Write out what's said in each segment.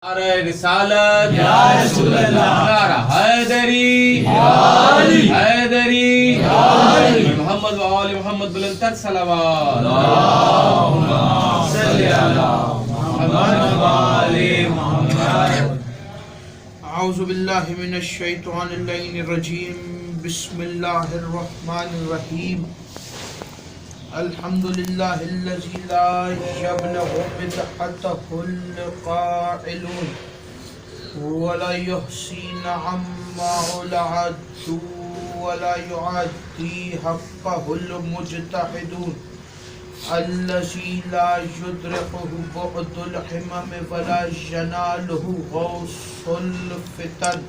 نعرہ رسالت یا رسول اللہ، نعرہ حیدری یا علی، حیدری یا علی، محمد و آل محمد بلندتر صلوات اللہم صلی علی محمد و آل محمد۔ اعوذ باللہ من الشیطان اللعین الرجیم، بسم اللہ الرحمن الرحیم۔ الحمدللہ الذی لا یبلغ مدحتہ القائلون ولا یحصین عما العد ولا یعدی حقہ المجتہدون الذی لا یدرکہ بعد الحمم ولا ینالہ غوث الفتن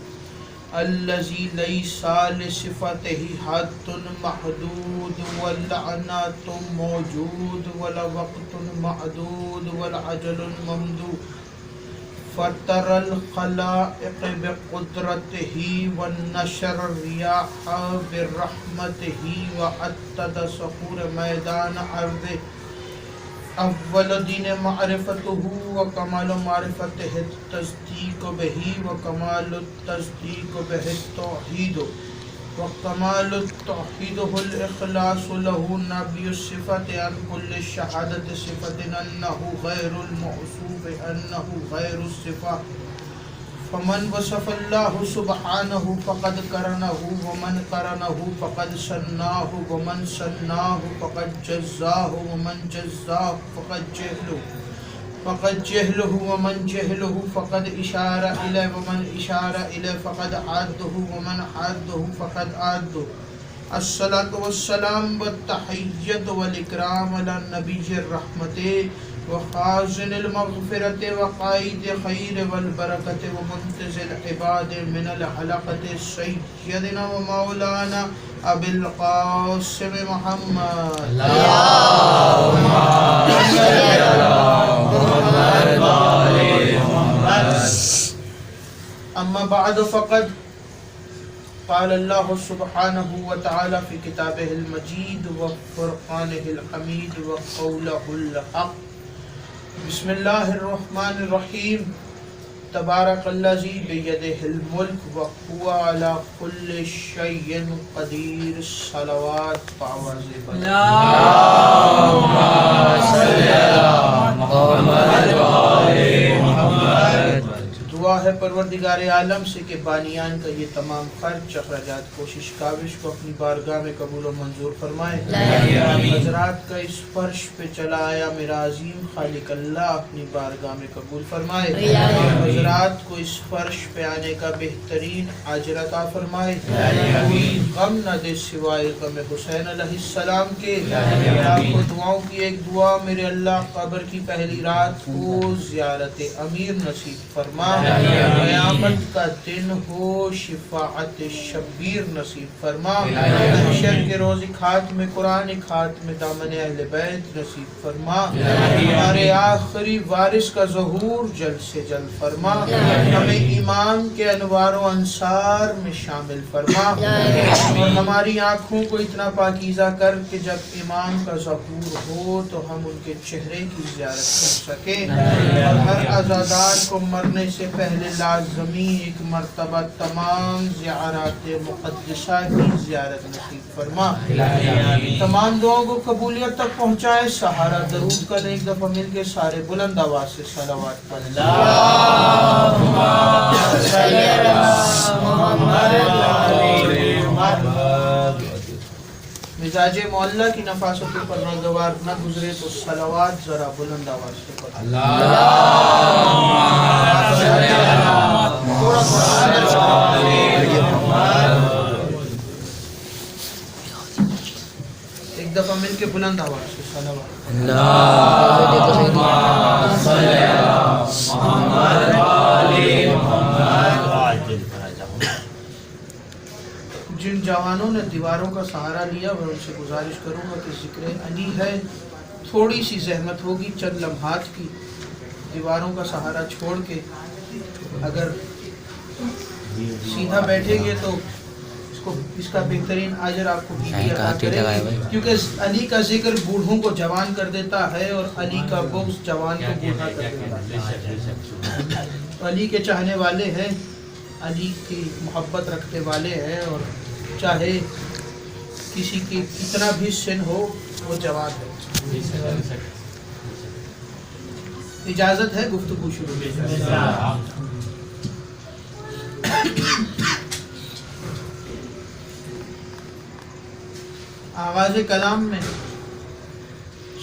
الذي ليس لصفته حد محدود واللعنات موجود والوقت معدود والعجل ممدود فطر الخلائق بقدرته والنشر الرياح برحمته وعدد صخور میدان ارضه اول دین معرفته وکمال معرفته التصدیق به وکمال التصدیق به التوحید وکمال التوحید الاخلاص له نبی الصفت عن كل شهادت صفت انه غیر الموصوف انه غیر الصفات فمن وصف الله سبحانه فقد قرنه ومن قرنه فقد سناه ومن سناه فقد جزاه ومن جزاه فقد جهله ومن جهله فقد اشار اليه ومن اشار اليه فقد عاده ومن عاده فقد عاده الصلاة والسلام والتحیت والاکرام علی النبی الرحمت وخازن المغفرت وقائد خیر والبرکت ومنتزل العباد من الحلقت سیدنا ومولانا ابی القاسم محمد اللہم صلی علی محمد و آل محمد۔ اما بعد فقد قال اللہ سبحانہ وتعالی فی کتابہ المجید وفرقانہ الحمید وقولہ الحق۔ بسم اللہ الرحمن الرحیم۔ تبارک الذی بیدہ الملک وہو علی کل شیء قدیر۔ صلوات پاواز بلند۔ اللہم صلی علی محمد و آل محمد۔ دعا ہے پروردگار عالم سے کہ بانیان کا یہ تمام خرچ اخراجات کوشش کاوش کو اپنی بارگاہ میں قبول و منظور فرمائے۔ حضرات کا اس فرش پہ چلا آیا میرا عظیم خالق اللہ اپنی بارگاہ میں قبول فرمائے۔ حضرات کو اس فرش پہ آنے کا بہترین اجر عطا فرمائے۔ کوئی غم نہ دے سوائے غم حسین علیہ السلام کے۔ آپ کو دعاؤں کی ایک دعا، میرے اللہ قبر کی پہلی رات کو زیارت امیر نصیب فرما، قیامت کا دن ہو شفاعت شبیر نصیب فرما، حشر کے روز خاتم قرآن خاتم دامن اہل بیت نصیب فرما، ہمارے آخری وارث کا ظہور جلد سے جلد فرما، ہمیں ایمان کے انوار و انصار میں شامل فرما، اور ہماری آنکھوں کو اتنا پاکیزہ کر کہ جب ایمان کا ظہور ہو تو ہم ان کے چہرے کی زیارت کر سکیں، اور ہر عزادار کو مرنے سے پہلے لازمی ایک مرتبہ تمام زیارات مقدسہ کی زیارت نصیب فرما۔ تمام دعاؤں کو قبولیت تک پہنچائے۔ سہارا درود کا ایک دفعہ مل کے سارے بلند آواز سے صلوات پڑھیں۔ اللہم صلی علی محمد و آل محمد۔ مزاج معلّہ کی نفاستوں پر ناگوار نہ گزرے تو صلوات ذرا بلند آواز سے پڑھیں۔ اللہم صلی علی محمد و آل محمد۔ ایک دفعہ مل کے بلند آواز سے صلوات۔ اللہم صلی علی محمد و آل محمد۔ جن جوانوں نے دیواروں کا سہارا لیا میں ان سے گزارش کروں گا کہ ذکر علی ہے، تھوڑی سی زحمت ہوگی چند لمحات کی، دیواروں کا سہارا چھوڑ کے اگر سیدھا بیٹھیں گے تو اس کا بہترین اجر آپ کو عطا کرے، کیونکہ علی کا ذکر بوڑھوں کو جوان کر دیتا ہے اور علی کا بغض جوان کو بوڑھا کر دیتا ہے۔ علی کے چاہنے والے ہیں، علی کی محبت رکھنے والے ہیں، اور چاہے کسی کی کتنا بھی سن ہو وہ جوان ہے۔ اجازت ہے گفتگو شروع کی جائے۔ آغاز کلام میں،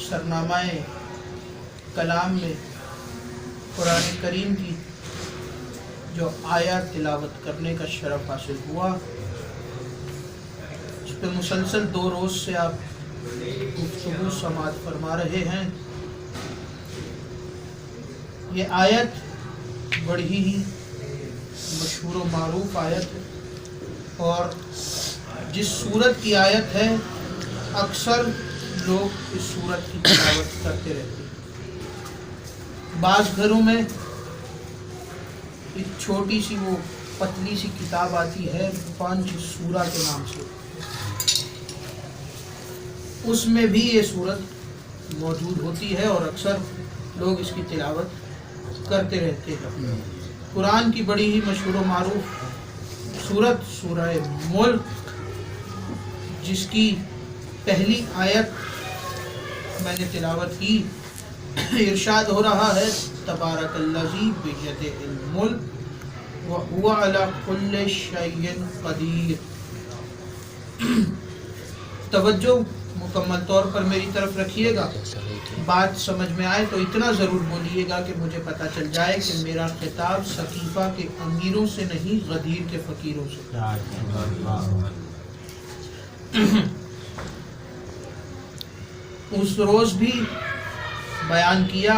سرنامہ کلام میں قرآن کریم کی جو آیات تلاوت کرنے کا شرف حاصل ہوا، اس پہ مسلسل 2 روز سے آپ گفتگو سماعت فرما رہے ہیں۔ یہ آیت بڑی ہی مشہور و معروف آیت ہے، اور جس سورت کی آیت ہے اکثر لوگ اس سورت کی تلاوت کرتے رہتے ہیں۔ بعض گھروں میں ایک چھوٹی سی وہ پتلی سی کتاب آتی ہے 5 سورہ کے نام سے، اس میں بھی یہ سورت موجود ہوتی ہے اور اکثر لوگ اس کی تلاوت کرتے رہتے ہیں۔ قرآن کی بڑی ہی مشہور و معروف سورت سورہ ملک، جس کی پہلی آیت میں نے تلاوت کی، ارشاد ہو رہا ہے تبارک الذی بیدہ الملک وہو علی کل شیء قدیر۔ توجہ مکمل طور پر میری طرف رکھیے گا، بات سمجھ میں آئے تو اتنا ضرور بولیے گا کہ مجھے پتہ چل جائے کہ میرا خطاب سقیفہ کے امیروں سے نہیں، غدیر کے فقیروں سے۔ اس روز بھی بیان کیا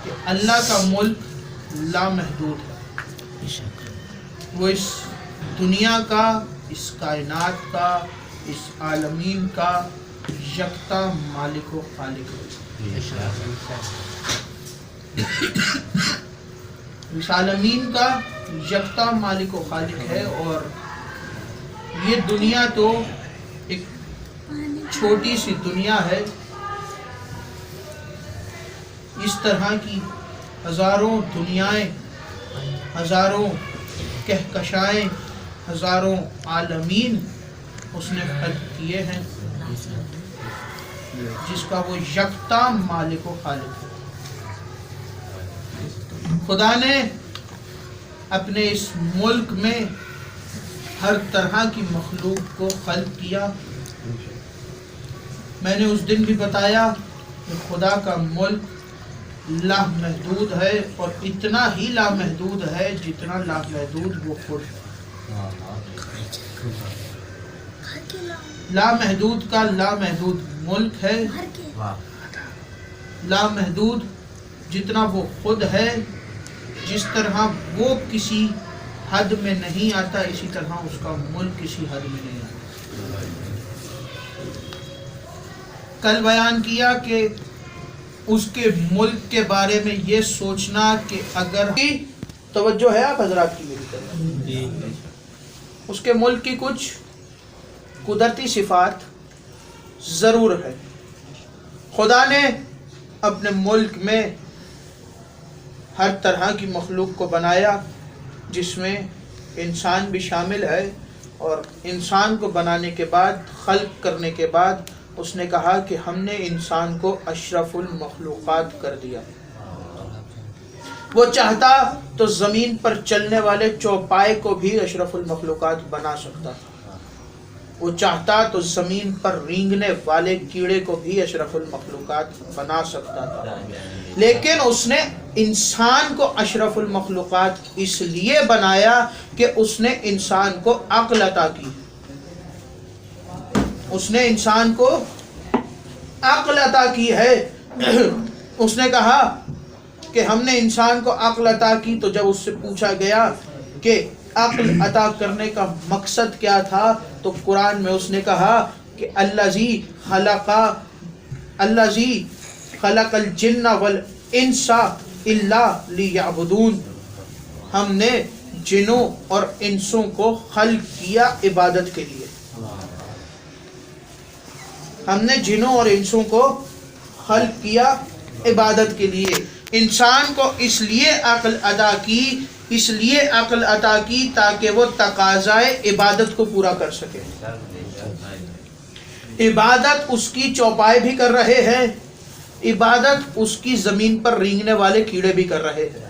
کہ اللہ کا ملک لامحدود ہے، وہ اس دنیا کا، اس کائنات کا، اس عالمین کا یکتا مالک و خالق ہے۔ اس عالمین کا یکتا مالک و خالق ہے، اور یہ دنیا تو ایک چھوٹی سی دنیا ہے، اس طرح کی ہزاروں دنیائیں، ہزاروں کہکشائیں، ہزاروں عالمین اس نے خلق کیے ہیں، جس کا وہ یکتا مالک و خالق ہے۔ خدا نے اپنے اس ملک میں ہر طرح کی مخلوق کو خلق کیا۔ میں نے اس دن بھی بتایا کہ خدا کا ملک لامحدود ہے، اور اتنا ہی لامحدود ہے جتنا لامحدود وہ خود ہے۔ لامحدود کا لامحدود ملک ہے، لامحدود جتنا وہ خود ہے، جس طرح وہ کسی حد میں نہیں آتا اسی طرح اس کا ملک کسی حد میں نہیں آتا۔ کل بیان کیا کہ اس کے ملک کے بارے میں یہ سوچنا کہ اگر توجہ ہے آپ حضرات کی میری طرف، اس کے ملک کی کچھ قدرتی صفات ضرور ہے۔ خدا نے اپنے ملک میں ہر طرح کی مخلوق کو بنایا، جس میں انسان بھی شامل ہے، اور انسان کو بنانے کے بعد، خلق کرنے کے بعد اس نے کہا کہ ہم نے انسان کو اشرف المخلوقات کر دیا۔ وہ چاہتا تو زمین پر چلنے والے چوپائے کو بھی اشرف المخلوقات بنا سکتا تھا، وہ چاہتا تو زمین پر رینگنے والے کیڑے کو بھی اشرف المخلوقات بنا سکتا تھا، لیکن اس نے انسان کو اشرف المخلوقات اس لیے بنایا کہ اس نے انسان کو عقل عطا کی۔ اس نے انسان کو عقل عطا کی ہے۔ اس نے کہا کہ ہم نے انسان کو عقل عطا کی، تو جب اس سے پوچھا گیا کہ عقل عطا کرنے کا مقصد کیا تھا، تو قرآن میں اس نے کہا کہ الذی خلق الجن والانس الا لیعبدون، ہم نے جنوں اور انسوں کو خلق کیا عبادت کے لیے. ہم نے جنوں اور انسوں کو خلق کیا عبادت کے لیے. انسان کو اس لیے عقل عطا کی تاکہ وہ تقاضائے عبادت کو پورا کر سکے. عبادت اس کی چوپائے بھی کر رہے ہیں، عبادت اس کی زمین پر رینگنے والے کیڑے بھی کر رہے ہیں.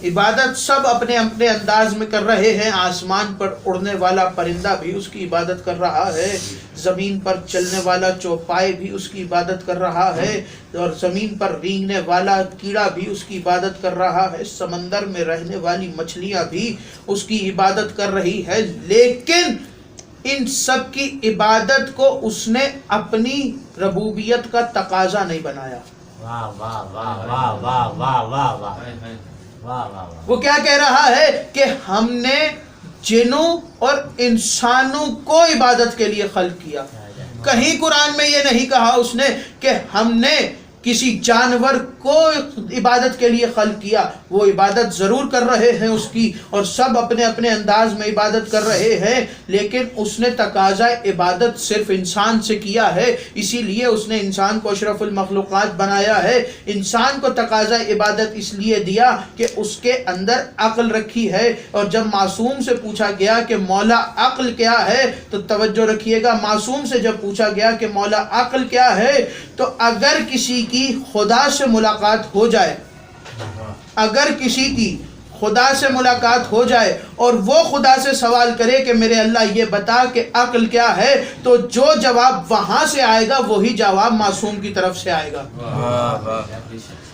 عبادت سب اپنے اپنے انداز میں کر رہے ہیں. آسمان پر اڑنے والا پرندہ بھی اس کی عبادت کر رہا ہے، زمین پر چلنے والا چوپائے بھی اس کی عبادت کر رہا ہے، اور زمین پر رینگنے والا کیڑا بھی اس کی عبادت کر رہا ہے، سمندر میں رہنے والی مچھلیاں بھی اس کی عبادت کر رہی ہے. لیکن ان سب کی عبادت کو اس نے اپنی ربوبیت کا تقاضا نہیں بنایا. واہ واہ واہ واہ واہ واہ واہ واہ. وہ کیا کہہ رہا ہے کہ ہم نے جنوں اور انسانوں کو عبادت کے لیے خلق کیا. کہیں قرآن میں یہ نہیں کہا اس نے کہ ہم نے کسی جانور کو عبادت کے لیے خلق کیا. وہ عبادت ضرور کر رہے ہیں اس کی، اور سب اپنے اپنے انداز میں عبادت کر رہے ہیں، لیکن اس نے تقاضا عبادت صرف انسان سے کیا ہے. اسی لیے اس نے انسان کو اشرف المخلوقات بنایا ہے. انسان کو تقاضا عبادت اس لیے دیا کہ اس کے اندر عقل رکھی ہے. اور جب معصوم سے پوچھا گیا کہ مولا عقل کیا ہے، تو توجہ رکھیے گا، معصوم سے جب پوچھا گیا کہ مولا عقل کیا ہے، تو اگر کسی کی خدا سے ملاقات ہو جائے، اگر کسی کی خدا سے ملاقات ہو جائے اور وہ خدا سے سوال کرے کہ میرے اللہ یہ بتا کہ عقل کیا ہے، تو جو جواب وہاں سے آئے گا وہی جواب معصوم کی طرف سے آئے گا.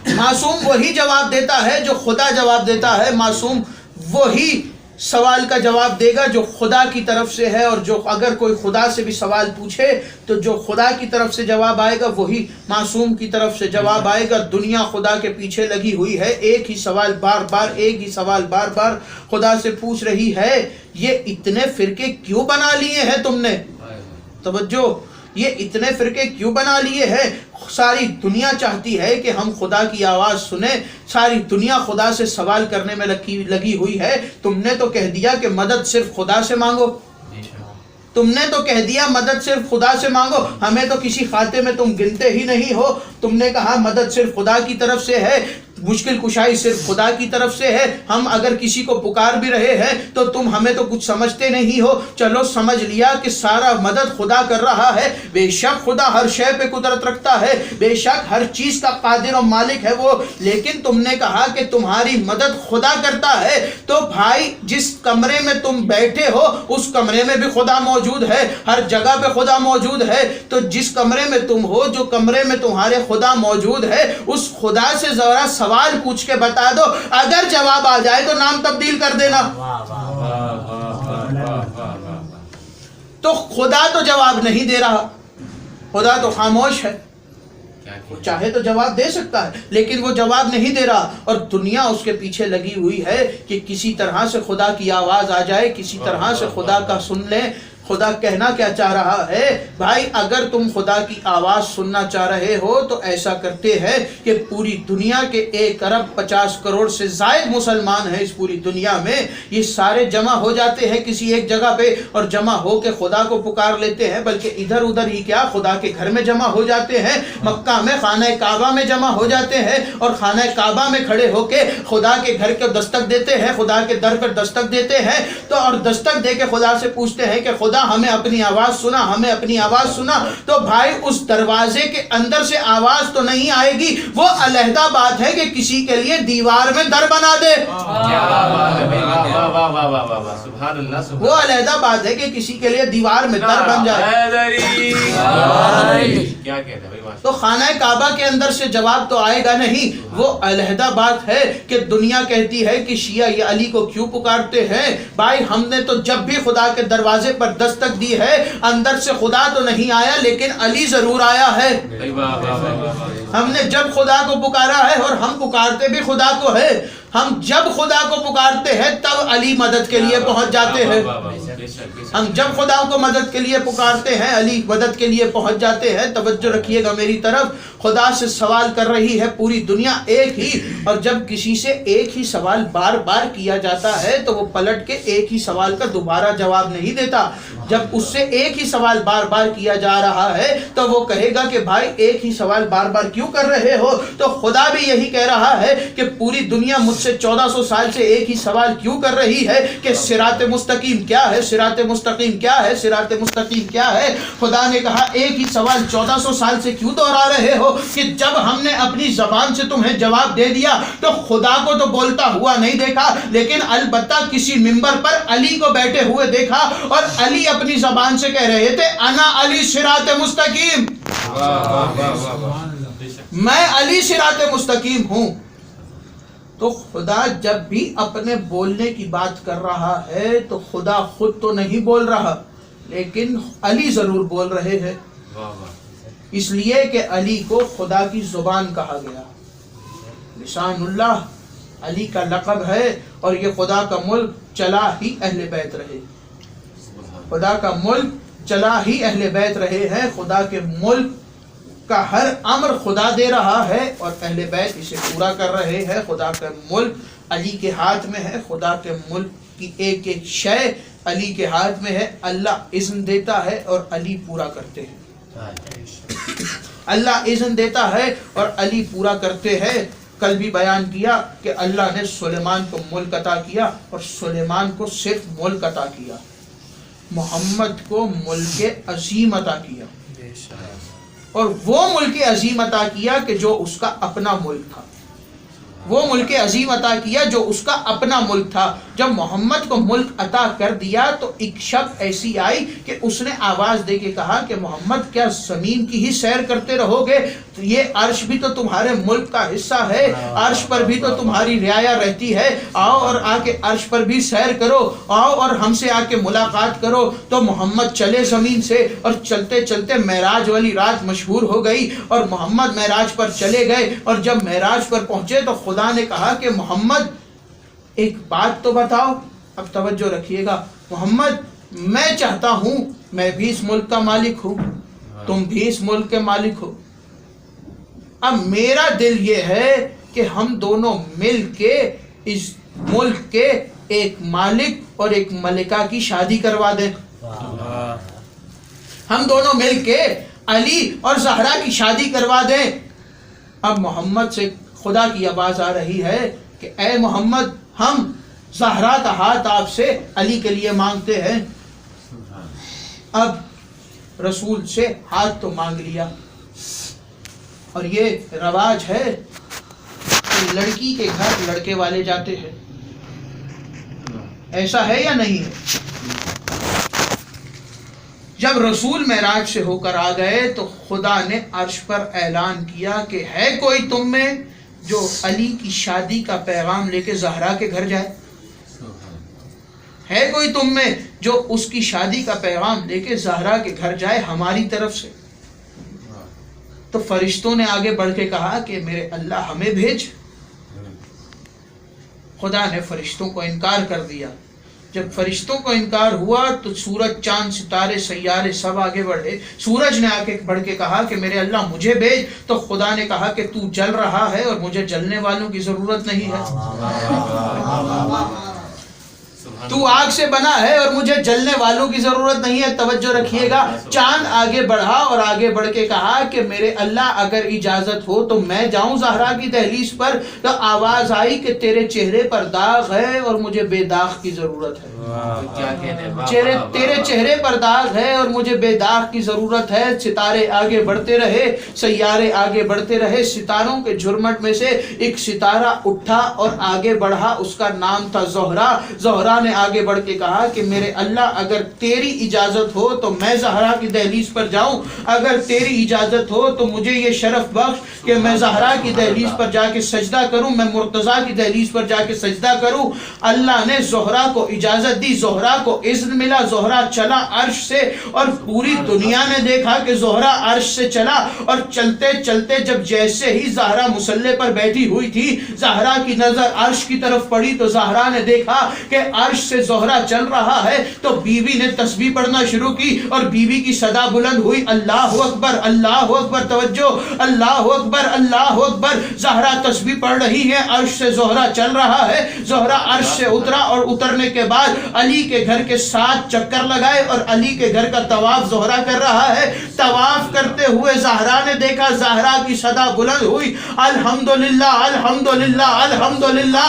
معصوم وہی جواب دیتا ہے جو خدا جواب دیتا ہے. معصوم وہی سوال کا جواب دے گا جو خدا کی طرف سے ہے، اور جو اگر کوئی خدا سے بھی سوال پوچھے تو جو خدا کی طرف سے جواب آئے گا وہی معصوم کی طرف سے جواب آئے گا. دنیا خدا کے پیچھے لگی ہوئی ہے، ایک ہی سوال بار بار، ایک ہی سوال بار بار خدا سے پوچھ رہی ہے. یہ اتنے فرقے کیوں بنا لیے ہیں تم نے؟ توجہ، یہ اتنے فرقے کیوں بنا لیے ہیں؟ ساری دنیا چاہتی ہے کہ ہم خدا کی آواز سنیں، ساری دنیا خدا سے سوال کرنے میں لگی ہوئی ہے. تم نے تو کہہ دیا کہ مدد صرف خدا سے مانگو، تم نے تو کہہ دیا مدد صرف خدا سے مانگو. ہمیں تو کسی خاتے میں تم گنتے ہی نہیں ہو. تم نے کہا مدد صرف خدا کی طرف سے ہے، مشکل کشائی صرف خدا کی طرف سے ہے. ہم اگر کسی کو پکار بھی رہے ہیں تو تم ہمیں تو کچھ سمجھتے نہیں ہو. چلو سمجھ لیا کہ سارا مدد خدا کر رہا ہے. بے شک خدا ہر شے پہ قدرت رکھتا ہے، بے شک ہر چیز کا قادر و مالک ہے وہ. لیکن تم نے کہا کہ تمہاری مدد خدا کرتا ہے. تو بھائی جس کمرے میں تم بیٹھے ہو اس کمرے میں بھی خدا موجود ہے، ہر جگہ پہ خدا موجود ہے. تو جس کمرے میں تم ہو، جو کمرے میں تمہارے خدا موجود ہے، اس خدا سے ذرا سوال پوچھ کے بتا دو. اگر جواب آ جائے تو نام تبدیل کر دینا. تو خدا تو جواب نہیں دے رہا، خدا تو خاموش ہے. وہ چاہے تو جواب دے سکتا ہے لیکن وہ جواب نہیں دے رہا، اور دنیا اس کے پیچھے لگی ہوئی ہے کہ کسی طرح سے خدا کی آواز آ جائے، کسی طرح سے خدا کا سن لیں. خدا کہنا کیا چاہ رہا ہے؟ بھائی اگر تم خدا کی آواز سننا چاہ رہے ہو تو ایسا کرتے ہیں کہ پوری دنیا کے 1.50 کروڑ سے زائد مسلمان ہیں اس پوری دنیا میں. یہ سارے جمع ہو جاتے ہیں کسی ایک جگہ پہ اور جمع ہو کے خدا کو پکار لیتے ہیں. بلکہ ادھر ادھر ہی کیا، خدا کے گھر میں جمع ہو جاتے ہیں، مکہ میں خانہ کعبہ میں جمع ہو جاتے ہیں، اور خانہ کعبہ میں کھڑے ہو کے خدا کے گھر کو دستک دیتے ہیں، خدا کے در پر دستک دیتے ہیں. تو اور دستک دے کے خدا سے پوچھتے ہیں کہ خدا ہمیں اپنی آواز سنا، ہمیں اپنی آواز سنا. تو بھائی اس دروازے کے اندر سے آواز تو نہیں آئے گی. وہ علیحدہ بات ہے کہ کسی کے لیے دیوار میں در بنا دے، وہ علیحدہ بات ہے کہ کسی کے لیے دیوار میں در بن جائے. تو خانہ کعبہ کے اندر سے جواب تو آئے گا نہیں. وہ علیحدہ بات ہے کہ دنیا کہتی ہے کہ شیعہ یہ علی کو کیوں پکارتے ہیں. بھائی ہم نے تو جب بھی خدا کے دروازے پر دستک دی ہے، اندر سے خدا تو نہیں آیا لیکن علی ضرور آیا ہے. ہم نے جب خدا کو پکارا ہے، اور ہم پکارتے بھی خدا کو ہے، ہم جب خدا کو پکارتے ہیں تب علی مدد کے لیے پہنچ جاتے ہیں. ہم جب خدا کو مدد کے لیے پکارتے ہیں علی مدد کے لیے پہنچ جاتے ہیں. توجہ رکھیے گا میری طرف, خدا سے سوال کر رہی ہے پوری دنیا ایک ہی, اور جب کسی سے ایک ہی سوال بار بار کیا جاتا ہے تو وہ پلٹ کے ایک ہی سوال کا دوبارہ جواب نہیں دیتا. جب اس سے ایک ہی سوال بار بار کیا جا رہا ہے تو وہ کہے گا کہ بھائی ایک ہی سوال بار بار کیوں کر رہے ہو. تو خدا بھی یہی کہہ رہا ہے کہ پوری دنیا مجھ سے 1400 سال سے ایک ہی سوال کیوں کر رہی ہے کہ صراط مستقیم کیا ہے, صراط مستقیم کیا ہے, صراط مستقیم کیا ہے. خدا نے کہا ایک ہی سوال 1400 سال سے کیوں دہرا رہے ہو کہ جب ہم نے اپنی زبان سے تمہیں جواب دے دیا تو خدا کو تو بولتا ہوا نہیں دیکھا, لیکن البتہ کسی منبر پر علی کو بیٹھے ہوئے دیکھا, اور علی اپنی زبان سے کہہ رہے تھے انا علی صراط مستقیم, میں علی صراط مستقیم ہوں. تو خدا جب بھی اپنے بولنے کی بات کر رہا ہے تو خدا خود تو نہیں بول رہا, لیکن علی ضرور بول رہے ہیں, اس لیے کہ علی کو خدا کی زبان کہا گیا. لسان اللہ علی کا لقب ہے, اور یہ خدا کا ملک چلا ہی اہل بیت رہے, خدا کا ملک چلا ہی اہل بیت رہے ہیں. خدا کے ملک کا ہر امر خدا دے رہا ہے اور اہل بیت اسے پورا کر رہے ہیں. خدا کا ملک علی کے ہاتھ میں ہے, خدا کے ملک کی ایک ایک شے علی کے ہاتھ میں ہے. اللہ اذن دیتا ہے اور علی پورا کرتے ہیں, اللہ اذن دیتا ہے اور علی پورا کرتے ہیں. کل بھی بیان کیا کہ اللہ نے سلیمان کو ملک عطا کیا, اور سلیمان کو صرف ملک عطا کیا, محمد کو ملک عظیم عطا کیا, اور وہ ملک عظیم عطا کیا کہ جو اس کا اپنا ملک تھا, وہ ملک عظیم عطا کیا جو اس کا اپنا ملک تھا. جب محمد کو ملک عطا کر دیا تو ایک شب ایسی آئی کہ اس نے آواز دے کے کہا کہ محمد کیا زمین کی ہی سیر کرتے رہو گے, یہ عرش بھی تو تمہارے ملک کا حصہ ہے, عرش پر بھی تو تمہاری رعایا رہتی ہے, آؤ اور آ کے عرش پر بھی سیر کرو, آؤ اور ہم سے آ کے ملاقات کرو. تو محمد چلے زمین سے, اور چلتے چلتے معراج والی رات مشہور ہو گئی, اور محمد معراج پر چلے گئے. اور جب معراج پر پہنچے تو خدا نے کہا کہ محمد ایک بات تو بتاؤ. اب توجہ رکھیے گا, محمد میں چاہتا ہوں میں بھی اس ملک کا مالک ہوں, تم بھی اس ملک کے مالک ہو. اب میرا دل یہ ہے کہ ہم دونوں مل کے اس ملک کے ایک مالک اور ایک ملکہ کی شادی کروا دیں. ہم دونوں مل کے علی اور زہرا کی شادی کروا دیں. اب محمد سے خدا کی آواز آ رہی ہے کہ اے محمد, ہم زہرا کا ہاتھ آپ سے علی کے لیے مانگتے ہیں. اب رسول سے ہاتھ تو مانگ لیا, اور یہ رواج ہے کہ لڑکی کے گھر لڑکے والے جاتے ہیں, ایسا ہے یا نہیں ہے؟ جب رسول معراج سے ہو کر آ گئے تو خدا نے عرش پر اعلان کیا کہ ہے کوئی تم میں جو علی کی شادی کا پیغام لے کے زہرا کے گھر جائے؟ ہے کوئی تم میں جو اس کی شادی کا پیغام لے کے زہرا کے گھر جائے ہماری طرف سے؟ تو فرشتوں نے آگے بڑھ کے کہا کہ میرے اللہ ہمیں بھیج. خدا نے فرشتوں کو انکار کر دیا. جب فرشتوں کو انکار ہوا تو سورج چاند ستارے سیارے سب آگے بڑھے. سورج نے آگے بڑھ کے کہا کہ میرے اللہ مجھے بھیج. تو خدا نے کہا کہ تو جل رہا ہے اور مجھے جلنے والوں کی ضرورت نہیں ہے. تو آگ سے بنا ہے اور مجھے جلنے والوں کی ضرورت نہیں ہے. توجہ رکھیے گا, چاند آگے بڑھا اور آگے بڑھ کے کہا کہ میرے اللہ اگر اجازت ہو تو میں جاؤں زہرا کی دہلیز پر. تو آواز آئی کہ تیرے چہرے پر داغ ہے اور مجھے بے داغ کی ضرورت ہے. تیرے چہرے پر داغ ہے اور مجھے بے داغ کی ضرورت ہے. ستارے آگے بڑھتے رہے, سیارے آگے بڑھتے رہے. ستاروں کے جھرمٹ میں سے ایک ستارہ اٹھا اور آگے بڑھا, اس کا نام تھا زہرا. زہرا نے آگے بڑھ کے کہا کہ میرے اللہ اگر تیری اجازت ہو تو میں زہرا کی دہلیز پر جاؤں. اگر تیری اجازت ہو تو مجھے یہ شرف بخش کہ میں زہرا کی دہلیز پر جا کے سجدہ کروں, میں مرتضیٰ کی دہلیز پر جا کے سجدہ کروں. اللہ نے زہرا کو اجازت دی, زہرا کو اذن ملا. زہرا چلا عرش سے, اور پوری دنیا نے دیکھا کہ زہرا عرش سے چلا. اور چلتے چلتے جب جیسے ہی زہرا مصلی پر بیٹھی ہوئی تھی, زہرا کی نظر عرش کی طرف پڑی تو زہرا نے دیکھا کہ عرش عرش سے زہرہ چل رہا ہے تو بیوی نے تسبیح پڑھنا شروع کی اور بیوی کی صدا بلند ہوئی، اللہ اکبر اللہ اکبر، توجہ، اللہ اکبر اللہ اکبر۔ زہرا تسبیح پڑھ رہی ہے، عرش سے زہرہ چل رہا ہے، زہرا عرش سے اترا اور اترنے کے بعد علی کے گھر کے 7 چکر لگائے اور علی کے گھر کا طواف زہرا کر رہا ہے۔ طواف کرتے ہوئے زہرا نے دیکھا زہرا کی صدا بلند ہوئی، الحمدللہ الحمدللہ الحمدللہ۔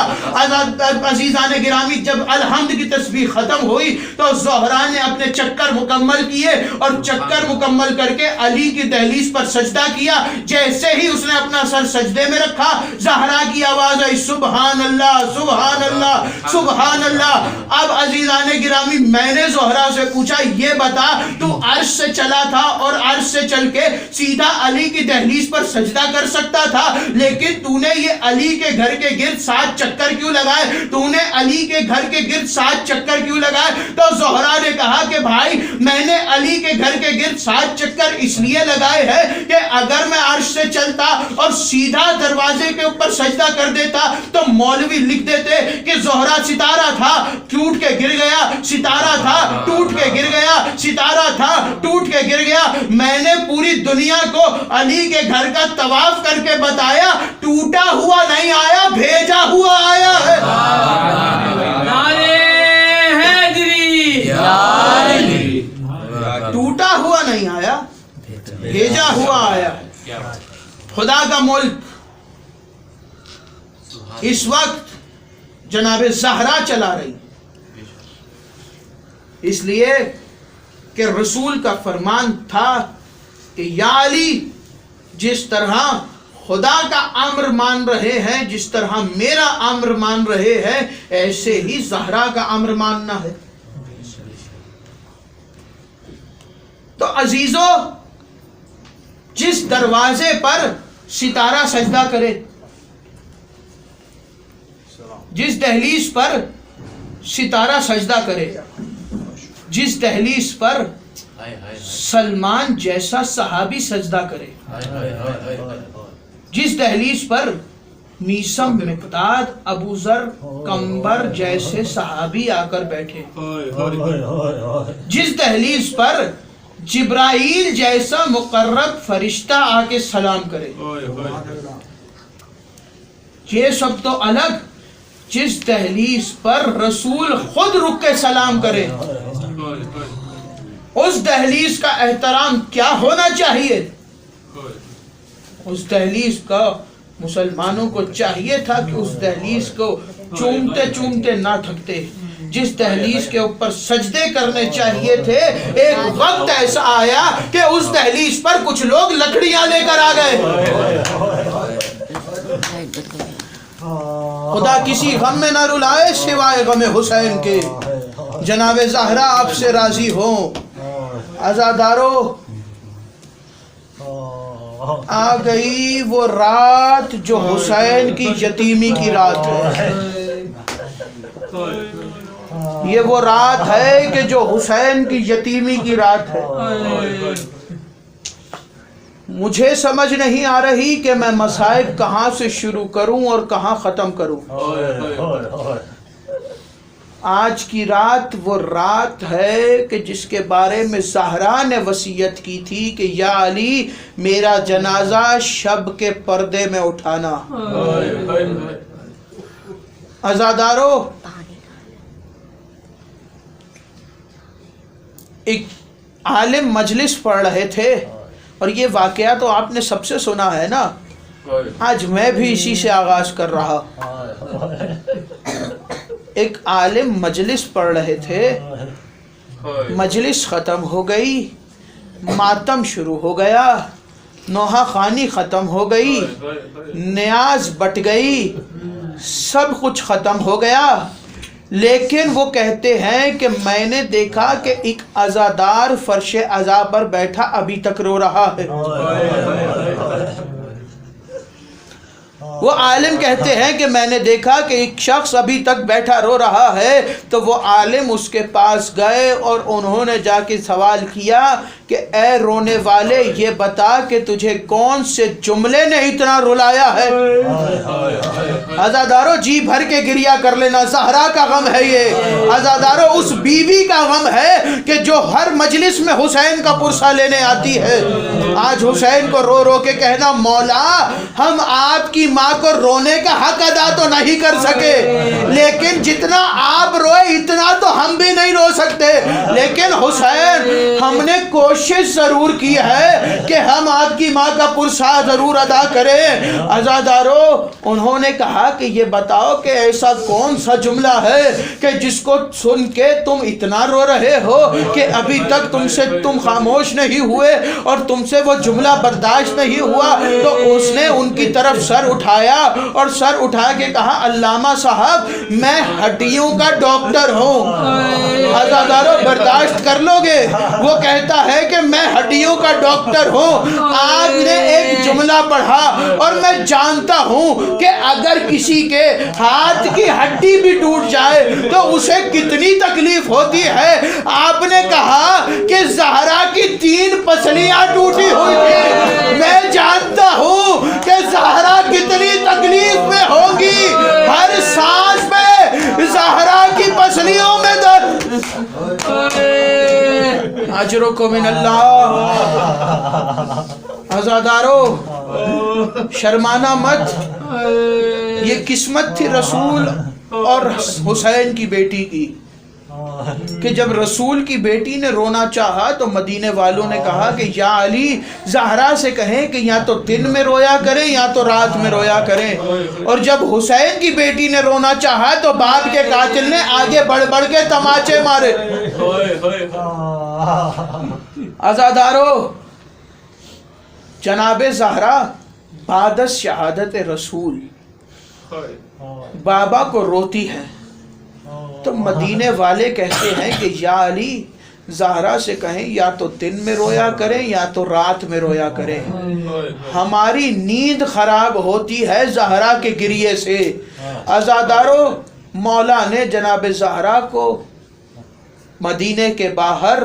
عزیزان گرامی، جب الحمد کی تسبیح ختم ہوئی تو زہرا نے اپنے چکر مکمل کیے اور چکر مکمل کر کے علی کی دہلیز پر سجدہ کیا۔ جیسے ہی اس نے اپنا سر سجدے میں رکھا، زہرا کی آواز آئی، سبحان اللہ سبحان اللہ سبحان اللہ۔ اب عزیزان گرامی، میں نے زہرا سے پوچھا، یہ بتا تو عرش سے چلا تھا اور عرش سے چل کے سیدھا علی کی دہلیز پر سجدہ کر سکتا تھا، لیکن تو نے یہ علی کے گھر کے گرد 7 چکر کیوں لگائے؟ تو نے علی کے گھر کے گرد 7 چکر کیوں لگائے؟ تو زہرا نے کہا کہ بھائی، میں نے علی کے گھر کے گرد 7 چکر اس لیے لگائے ہیں کہ اگر میں عرش سے چلتا اور سیدھا دروازے کے اوپر سجدہ کر دیتا تو مولوی لکھ دیتے کہ زہرا ستارہ تھا ٹوٹ کے گر گیا، ستارہ تھا ٹوٹ کے گر گیا، ستارہ تھا ٹوٹ کے گر گیا۔ میں نے پوری دنیا کو علی کے گھر کا طواف کر کے بتایا، ٹوٹا ہوا نہیں آیا، بھیجا ہوا آیا ہے۔ ٹوٹا ہوا نہیں آیا، بھیجا ہوا آیا۔ خدا کا ملک اس وقت جناب زہرا چلا رہی، اس لیے کہ رسول کا فرمان تھا کہ یا علی، جس طرح خدا کا امر مان رہے ہیں، جس طرح میرا امر مان رہے ہیں، ایسے ہی زہرا کا امر ماننا ہے۔ تو عزیزو، جس دروازے پر ستارہ سجدہ کرے، جس دہلیز پر ستارہ سجدہ کرے، جس دہلیز پر سلمان جیسا صحابی سجدہ کرے، جس دہلیز پر میسم مقداد، ابو ذر، کمبر جیسے صحابی آ کر بیٹھے، جس دہلیز پر جبرائیل جیسا مقرب فرشتہ آ کے سلام کرے، یہ سب تو الگ، جس دہلیز پر رسول خود رک کے سلام کرے، اس دہلیز کا احترام کیا ہونا چاہیے؟ اس دہلیز کا مسلمانوں کو چاہیے تھا کہ اس دہلیز کو چومتے چومتے نہ تھکتے، جس دہلیز کے اوپر سجدے کرنے چاہیے تھے، ایک وقت ایسا آیا کہ اس دہلیز پر کچھ لوگ لکڑیاں لے کر آ گئے۔ خدا کسی غم میں نہ رلائے سوائے غم حسین کے، جناب زہرا آپ سے راضی ہوں۔ عزادارو، آ گئی وہ رات جو حسین کی یتیمی کی رات ہے، یہ وہ رات ہے کہ جو حسین کی یتیمی کی رات ہے۔ مجھے سمجھ نہیں آ رہی کہ میں مصائب کہاں سے شروع کروں اور کہاں ختم کروں۔ آج کی رات وہ رات ہے کہ جس کے بارے میں زہرا نے وصیت کی تھی کہ یا علی، میرا جنازہ شب کے پردے میں اٹھانا۔ عزادارو، ایک عالم مجلس پڑھ رہے تھے، اور یہ واقعہ تو آپ نے سب سے سنا ہے نا، آج میں بھی اسی سے آغاز کر رہا۔ ایک عالم مجلس پڑھ رہے تھے، مجلس ختم ہو گئی، ماتم شروع ہو گیا، نوحہ خوانی ختم ہو گئی، نیاز بٹ گئی، سب کچھ ختم ہو گیا، لیکن وہ کہتے ہیں کہ میں نے دیکھا کہ ایک عزادار فرش عزا پر بیٹھا ابھی تک رو رہا ہے۔ وہ عالم کہتے ہیں کہ میں نے دیکھا کہ ایک شخص ابھی تک بیٹھا رو رہا ہے، تو وہ عالم اس کے پاس گئے اور انہوں نے جا کے سوال کیا کہ کہ اے رونے والے یہ بتا کہ تجھے کون سے جملے نے اتنا رلایا ہے. عزادارو جی بھر کے گریا کر لینا، زہرا کا غم ہے یہ. عزادارو اس بیوی کا غم ہے کہ جو ہر مجلس میں حسین کا پرسہ لینے آتی ہے. آج حسین کو رو رو کے کہنا مولا ہم آپ کی ماں کو رونے کا حق ادا تو نہیں کر سکے، لیکن جتنا آپ روئے اتنا تو ہم بھی نہیں رو سکتے، لیکن حسین ہم نے کوشش ضرور کی ہے کہ ہم آپ کی ماں کا پرسہ ضرور ادا کریں. عزادارو انہوں نے کہا کہ یہ بتاؤ کہ ایسا کون سا جملہ ہے کہ جس کو سن کے تم اتنا رو رہے ہو کہ ابھی تک تم خاموش نہیں ہوئے اور تم سے وہ جملہ برداشت نہیں ہوا. تو اس نے ان کی طرف سر اٹھایا اور سر اٹھا کے کہا علامہ صاحب میں ہڈیوں کا ڈاکٹر ہوں. عزادارو برداشت کر لو گے؟ وہ کہتا ہے کہ میں ہڈیوں کا ڈاکٹر ہوں. آپ نے ایک جملہ پڑھا اور میں جانتا ہوں کہ اگر کسی کے ہاتھ کی ہڈی بھی ٹوٹ جائے تو اسے کتنی تکلیف ہوتی ہے. آپ نے کہا کہ زہرا کی 3 پسلیاں ٹوٹی ہوئی تھی. میں جانتا ہوں کہ زہرا کتنی تکلیف میں ہوگی. ہر سانس میں زہرا کی پسلیوں میں درد. اجرکم من اللہ. عزادارو شرمانا مت، یہ قسمت تھی رسول اور حسین کی بیٹی کی کہ جب رسول کی بیٹی نے رونا چاہا تو مدینے والوں نے کہا کہ یا علی زہرا سے کہیں کہ یا تو دن میں رویا کریں یا تو رات میں رویا کریں. اور جب حسین کی بیٹی نے رونا چاہا تو باپ کے قاتل نے آگے بڑھ بڑھ کے تماچے مارے. عزادارو جناب زہرا بعد شہادت رسول بابا کو روتی ہے تو مدینے والے کہتے ہیں کہ یا علی زہرا سے کہیں یا تو دن میں رویا کریں یا تو رات میں رویا کریں، ہماری نیند خراب ہوتی ہے زہرا کے گریے سے. عزادارو مولا نے جناب زہرا کو مدینے کے باہر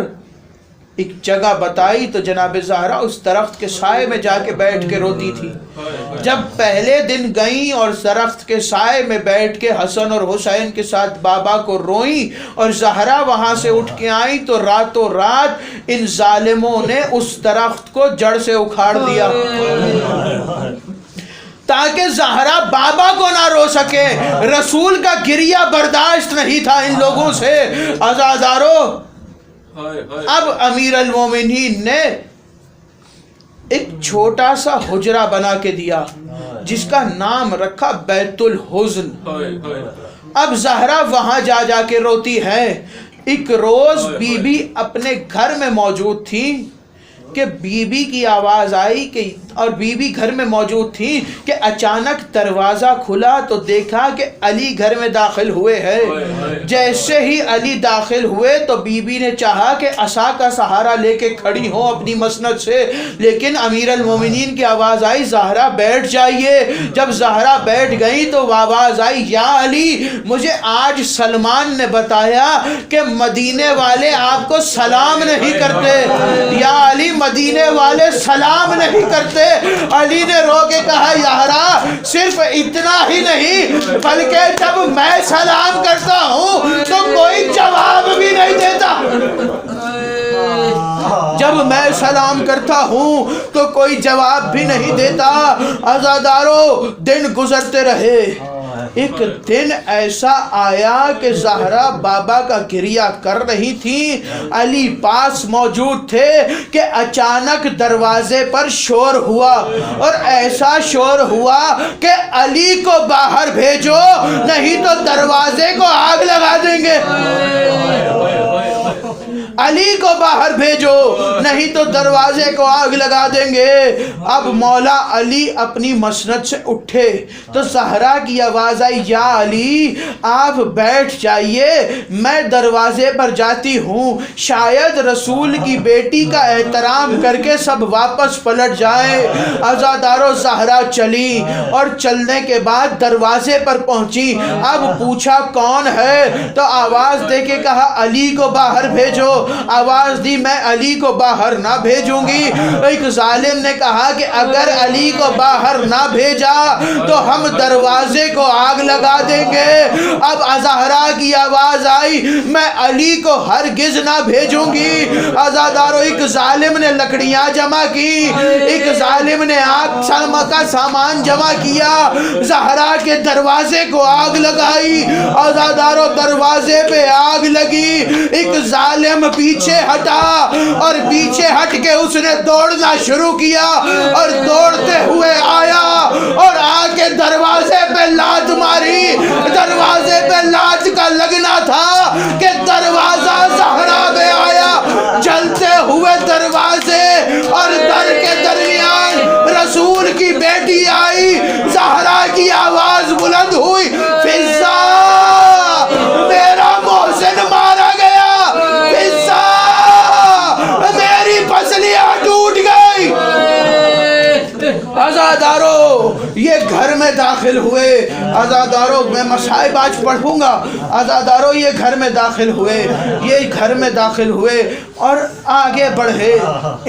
ایک جگہ بتائی تو جناب زہرا اس درخت کے سائے میں جا کے بیٹھ کے روتی تھی. جب پہلے دن گئیں اور درخت کے سائے میں بیٹھ کے حسن اور حسین کے ساتھ بابا کو روئیں اور زہرا وہاں سے اٹھ کے آئیں تو راتوں رات ان ظالموں نے اس درخت کو جڑ سے اکھاڑ دیا تاکہ زہرا بابا کو نہ رو سکے. رسول کا گریہ برداشت نہیں تھا ان لوگوں سے. عزادارو اب امیر المومنین نے ایک چھوٹا سا حجرہ بنا کے دیا جس کا نام رکھا بیت الحزن. اب زہرا وہاں جا جا کے روتی ہے. ایک روز بی بی اپنے گھر میں موجود تھی کہ بی بی کی آواز آئی کہ اور بی بی گھر میں موجود تھی کہ اچانک دروازہ کھلا تو دیکھا کہ علی گھر میں داخل ہوئے ہیں. جیسے ہی علی داخل ہوئے تو بی بی نے چاہا کہ عصا کا سہارا لے کے کھڑی ہو اپنی مسند سے، لیکن امیر المومنین کی آواز آئی زہرا بیٹھ جائیے. جب زہرا بیٹھ گئی تو آواز آئی یا علی مجھے آج سلمان نے بتایا کہ مدینے والے آپ کو سلام نہیں کرتے. یا علی مدینے والے سلام نہیں کرتے. علی نے رو کے کہا زہرا صرف اتنا ہی نہیں بلکہ جب میں سلام کرتا ہوں تو کوئی جواب بھی نہیں دیتا. جب میں سلام کرتا ہوں تو کوئی جواب بھی نہیں دیتا. عزادارو دن گزرتے رہے. ایک دن ایسا آیا کہ زہرا بابا کا گریہ کر رہی تھی، علی پاس موجود تھے کہ اچانک دروازے پر شور ہوا اور ایسا شور ہوا کہ علی کو باہر بھیجو نہیں تو دروازے کو آگ لگا دیں گے. علی کو باہر بھیجو نہیں تو دروازے کو آگ لگا دیں گے. اب مولا علی اپنی مسند سے اٹھے تو زہرا کی آواز آئی یا علی آپ بیٹھ جائیے میں دروازے پر جاتی ہوں، شاید رسول کی بیٹی کا احترام کر کے سب واپس پلٹ جائیں. عزادارو زہرا چلی اور چلنے کے بعد دروازے پر پہنچی. اب پوچھا کون ہے تو آواز دے کے کہا علی کو باہر بھیجو. آواز دی میں علی کو باہر نہ بھیجوں گی۔ ایک ظالم نے کہا کہ اگر علی کو باہر نہ بھیجا تو ہم دروازے کو آگ لگا دیں گے۔ اب زہرا کی آواز آئی میں علی کو ہرگز نہ بھیجوں گی۔ عزادارو ایک ظالم نے لکڑیاں جمع کی، ایک ظالم نے آگ کا سامان جمع کیا، زہرا کے دروازے کو آگ لگائی۔ عزادارو دروازے پہ آگ لگی، ایک ظالم پیچھے ہٹا اور پیچھے ہٹ کے اس نے دوڑنا شروع کیا اور دوڑتے ہوئے آیا اور آ کے دروازے پہ لات ماری۔ دروازے پہ لات کا لگنا تھا کہ دروازہ زہرا میں آیا، جلتے ہوئے دروازے اور در کے درمیان رسول کی بیٹی آئی۔ زہرا کی آواز بلند ہوئی فضا میرا محسن مارا گیا، فضا میری پسلیاں ٹوٹ گئی۔ عزادارو یہ گھر میں داخل ہوئے، عزادارو میں مصائب آج پڑھوں گا۔ عزادارو یہ گھر میں داخل ہوئے، یہ گھر میں داخل ہوئے اور آگے بڑھے۔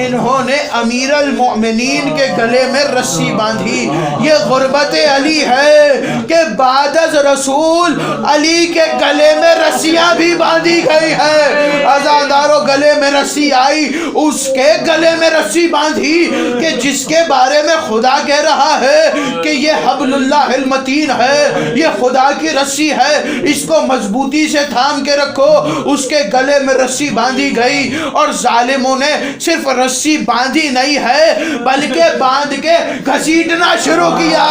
انہوں نے امیر المؤمنین کے گلے میں رسی باندھی۔ یہ غربت علی ہے کہ بعد از رسول علی کے گلے میں رسیاں بھی باندھی گئی ہے۔ عزادارو گلے میں رسی آئی، اس کے گلے میں رسی باندھی کہ جس کے بارے میں خدا کہہ رہا ہے کہ یہ حبل اللہ المتین ہے، یہ خدا کی رسی ہے، اس کو مضبوطی سے تھام کے رکھو۔ اس کے گلے میں رسی باندھی گئی اور ظالموں نے صرف رسی باندھی نہیں ہے بلکہ باندھ کے گھسیٹنا شروع کیا۔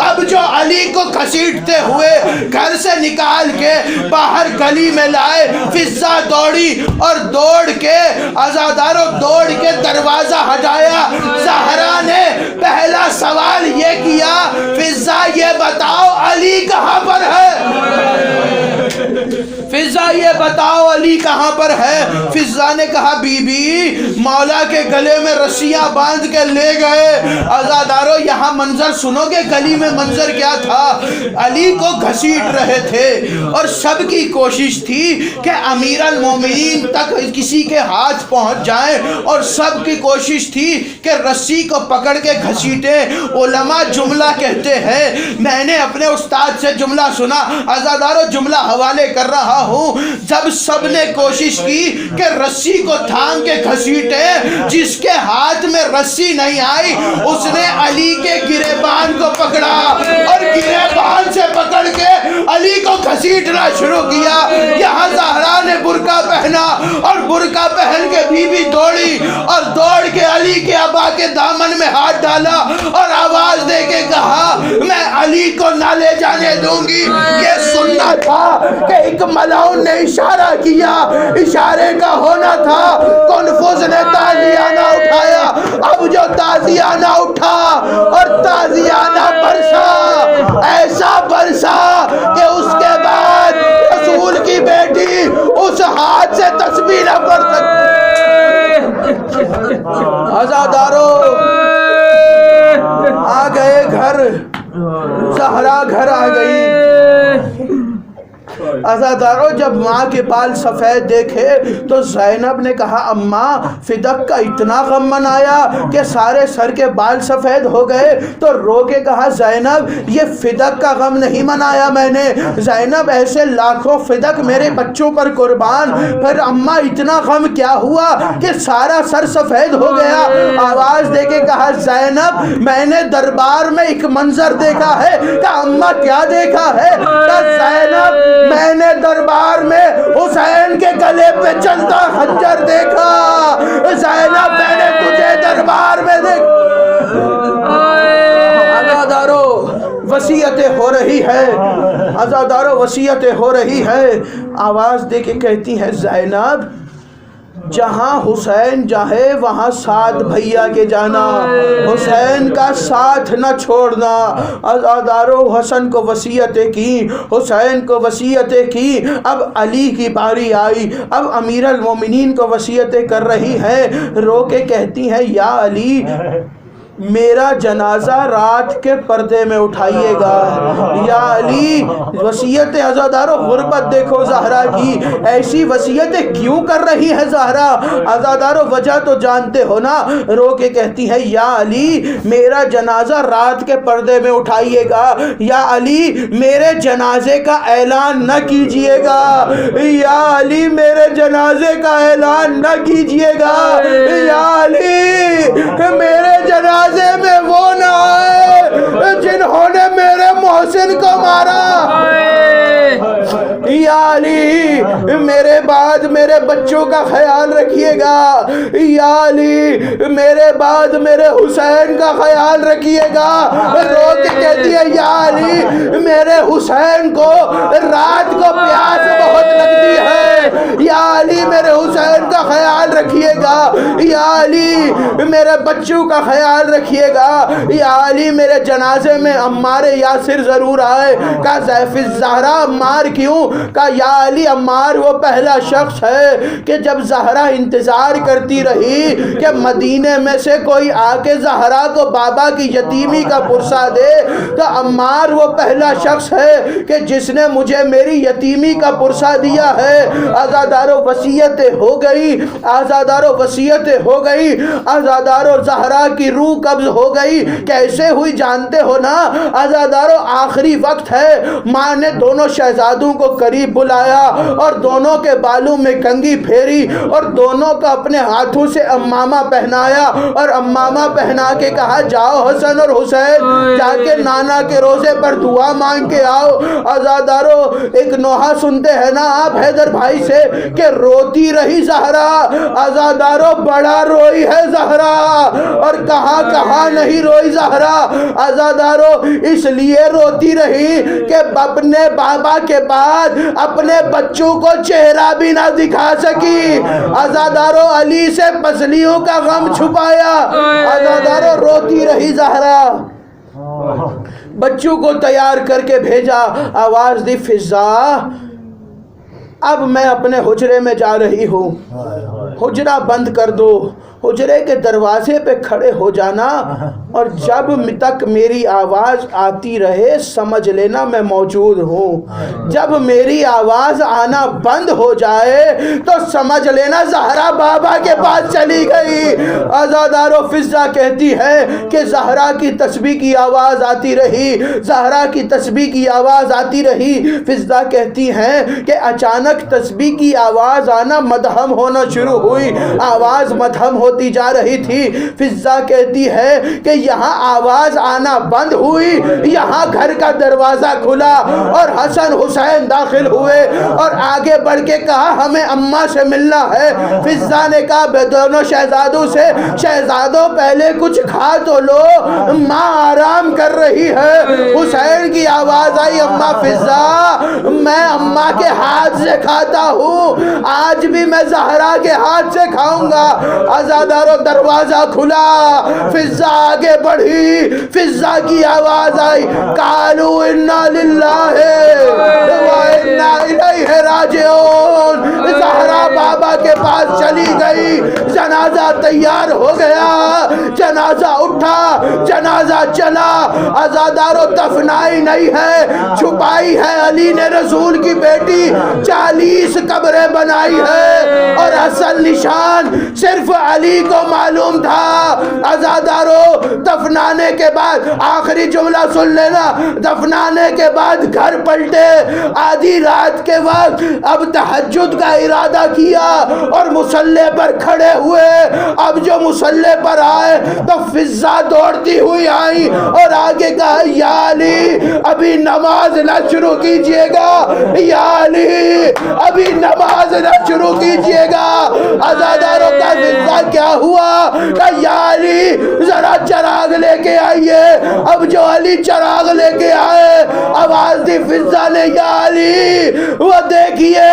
اب جو علی کو گھسیٹتے ہوئے گھر سے نکال کے باہر گلی میں لائے، فضا دوڑی اور دوڑ کے عزادارو دوڑ کے دروازہ ہٹایا۔ زہرا نے پہلا سوال یہ کیا فضا یہ بتاؤ علی کہاں پر ہے؟ فضا یہ بتاؤ علی کہاں پر ہے؟ فضا نے کہا بی بی مولا کے گلے میں رسیاں باندھ کے لے گئے۔ عزادارو یہاں منظر سنو گے، گلی میں منظر کیا تھا؟ علی کو گھسیٹ رہے تھے اور سب کی کوشش تھی کہ امیر المومنین تک کسی کے ہاتھ پہنچ جائیں اور سب کی کوشش تھی کہ رسی کو پکڑ کے گھسیٹے۔ علماء جملہ کہتے ہیں، میں نے اپنے استاد سے جملہ سنا، عزادارو جملہ حوالے کر رہا ہوں، جب سب نے کوشش کی کہ رسی کو تھام کے گھسیٹے، جس کے ہاتھ میں رسی نہیں آئی اس نے علی کے گریبان کو پکڑا اور گریبان سے پکڑ کے علی کو گھسیٹنا شروع کیا۔ یہاں زہرا نے برقع پہنا اور برقع پہن کے بی بی دوڑی اور دوڑ کے علی کے ابا کے دامن میں ہاتھ ڈالا اور آواز دے کے کہا میں علی کو نہ لے جانے دوں گی۔ یہ سننا تھا کہ ایک ملعون نے اشارہ کیا، اشارے کا ہونا تھا۔ کنفوز نے تازیانہ اٹھایا، اب جو تازیانہ اٹھا اور تازیانہ برسا، ایسا برسا کہ اس کے بعد رسول کی بیٹی اس ہاتھ سے تسبیح نہ پڑھ سکتی۔ عزادارو آ گئے گھر، زہرا گھر آ گئی۔ عزادارو جب ماں کے بال سفید دیکھے تو زینب نے کہا اماں فدق کا اتنا غم منایا کہ سارے سر کے بال سفید ہو گئے؟ تو رو کے کہا زینب یہ فدق کا غم نہیں منایا میں نے، زینب ایسے لاکھوں فدق میرے بچوں پر قربان، پھر اماں اتنا غم کیا ہوا کہ سارا سر سفید ہو گیا؟ آواز دے کے کہا زینب میں نے دربار میں ایک منظر دیکھا ہے۔ کہا اماں کیا دیکھا ہے؟ کہا زینب میں نے دربار میں حسین کے گلے پہ چلتا خنجر دیکھا۔ زینب میں نے تجھے دربار میں دیکھا۔ عزادارو وصیتیں ہو رہی ہے، عزادارو وصیتیں ہو رہی ہے۔ آواز دے کے کہتی ہے زینب جہاں حسین جاہے وہاں ساتھ بھیا کے جانا، حسین کا ساتھ نہ چھوڑنا۔ عزادارو حسن کو وصیتیں کی، حسین کو وصیتیں کی۔ اب علی کی باری آئی، اب امیر المومنین کو وصیتیں کر رہی ہے، رو کے کہتی ہے یا علی میرا جنازہ رات کے پردے میں اٹھائیے گا۔ یا علی وصیت عزادارو غربت دیکھو زہرا کی، ایسی وصیتیں کیوں کر رہی ہے زہرا؟ عزادارو وجہ تو جانتے ہو نا، رو کے کہتی ہے یا علی میرا جنازہ رات کے پردے میں اٹھائیے گا، یا علی میرے جنازے کا اعلان نہ کیجئے گا، یا علی میرے جنازے کا اعلان نہ کیجئے گا، یا علی میرے جنازے میں وہ نہ آئے جنہوں نے میرے محسن کو مارا، یا علی میرے بعد میرے بچوں کا خیال رکھیے گا، یا علی میرے بعد میرے حسین کا خیال رکھیے گا۔ رو کے کہتی ہے یا علی میرے حسین کو رات کو پیاس بہت لگتی ہے، یا علی میرے حسین کا خیال رکھیے گا، یا علی میرے بچوں کا خیال رکھیے گا، یا علی میرے جنازے میں عمار یاسر ضرور آئے۔ کہا سیف الزہرا عمار کیوں؟ کہا یا علی عمار وہ پہلا شخص ہے کہ جب زہرا انتظار کرتی رہی کہ مدینے میں سے کوئی آ کے زہرا کو بابا کی یتیمی کا پرسہ دے، تو عمار وہ پہلا شخص ہے کہ جس نے مجھے میری یتیمی کا پرسہ دیا ہے۔ آزادارو وصیتیں ہو گئی، آزادارو وصیتیں ہو گئی، آزادارو زہرا کی روح قبض ہو گئی۔ کیسے ہوئی جانتے ہو نا؟ آزادارو آخری وقت ہے، ماں نے دونوں شہزادوں کو قریب بلایا اور دونوں کے بالوں میں کنگھی پھیری اور دونوں کو اپنے ہاتھوں سے امامہ پہنایا اور امامہ پہنا کے کہا جاؤ حسن اور حسین جا کے نانا کے روزے پر دعا مانگ کے آؤ۔ آزادارو ایک نوحہ سنتے ہیں نا آپ حیدر بھائی سے کہ روتی رہی زہرا، آزادارو بڑا روئی ہے زہرا، اور کہاں کہاں نہیں روئی زہرا، آزادارو اس لیے روتی رہی کہ اپنے بابا کے بعد اپنے بچوں کو چہرہ بھی نہ دکھا سکی۔ آزادارو علی سے پسلیوں کا غم چھپایا، آزادارو روتی رہی زہرا۔ بچوں کو تیار کر کے بھیجا، آواز دی فضا اب میں اپنے حجرے میں جا رہی ہوں، حجرہ بند کر دو، حجرے کے دروازے پہ کھڑے ہو جانا اور جب تک میری آواز آتی رہے سمجھ لینا میں موجود ہوں، جب میری آواز آنا بند ہو جائے تو سمجھ لینا زہرا بابا کے پاس چلی گئی۔ آزادارو فضا کہتی ہے کہ زہرا کی تسبیح کی آواز آتی رہی، زہرا کی تسبیح کی آواز آتی رہی۔ فضا کہتی ہیں کہ اچانک تسبیح کی آواز آنا مدھم ہونا شروع ہوئی، آواز مدھم ہوتی جا رہی تھی۔ فضا کہتی ہے کہ یہاں آواز آنا بند ہوئی، یہاں گھر کا دروازہ کھلا اور حسن حسین داخل ہوئے اور آگے بڑھ کے کہا ہمیں اماں سے ملنا ہے۔ فضا نے کہا دونوں شہزادوں سے شہزادوں پہلے کچھ کھا تو لو، ماں آرام کر رہی ہے۔ حسین کی آواز آئی اماں فضا میں اماں کے ہاتھ سے کھاتا ہوں، آج بھی میں زہرا کے ہاتھ سے کھاؤں گا۔ آزادارو دروازہ کھلا، فضا آگے بڑھی، فضا کی آواز آئی قالو انا للہ و انا الیہ راجعون۔ زہرا بابا کے پاس چلی گئی، جنازہ تیار ہو گیا، جنازہ اٹھا، جنازہ چلا۔ آزادارو دفنائی نہیں ہے، چھپائی ہے، علی نے رسول کی بیٹی 40 قبریں بنائی ہے اور اصل نشان صرف علی کو معلوم تھا۔ آزادارو دفنانے کے بعد آخری جملہ سن لینا، دفنانے کے بعد گھر پلٹے، آدھی رات کے وقت اب تہجد کا ارادہ کیا اور مصلی پر کھڑے ہوئے۔ اب جو مصلی پر آئے تو فضا دوڑتی ہوئی آئی اور آگے کہا یا علی ابھی نماز نہ شروع کیجئے گا، یا علی ابھی نماز نہ شروع کیجئے گا۔ آزاداروں کا فضا کیا ہوا؟ کہ یا علی ذرا چراغ لے کے آئیے۔ اب جو علی چراغ لے کے آئے، آواز دی فضا نے یا علی وہ دیکھیے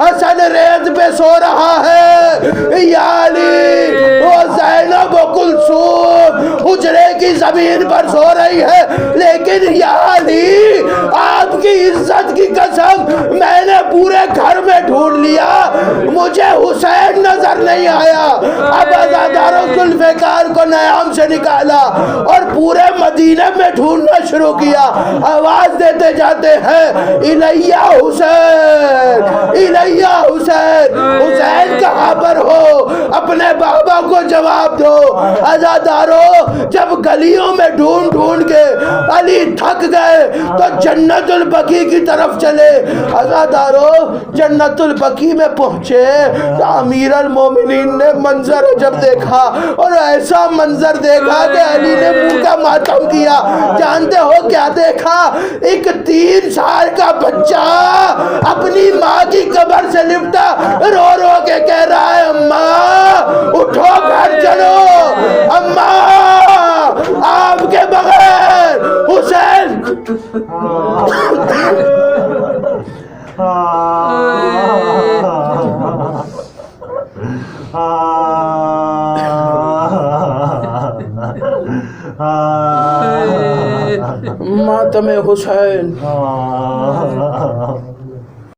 حسن ریت پہ سو رہا ہے، یا علی وہ زینب و کلثوم حجرے کی زمین پر سو رہی ہے، لیکن یا علی آپ کی عزت کی قسم میں نے پورے گھر میں ڈھونڈ لیا مجھے حسین نظر نہیں آیا. اب عزاداروں ذوالفقار کو نیام سے نکالا اور پورے مدینے میں ڈھونڈنا شروع کیا. آواز دیتے جاتے ہیں الیہ حسین الیہ حسین. حسین کہاں پر ہو؟ اپنے بابا کو جواب دو. عزاداروں جب گلیوں میں ڈھونڈ ڈھونڈ کے علی تھک گئے تو جنت البقیع کی طرف چلے. عزاداروں جنت البقیع میں پہنچے تو امیر المومنین نے منظر جب دیکھا اور ایسا منظر دیکھا کہ علی نے منہ کا ماتم کیا. جانتے ہو کیا دیکھا؟ ایک 3 سال کا بچہ اپنی ماں کی قبر سے لپٹا رو رو کے کہہ رہا ہے اماں اٹھو گھر چلو. اماں آپ کے بغیر حسین. ماتم حسین.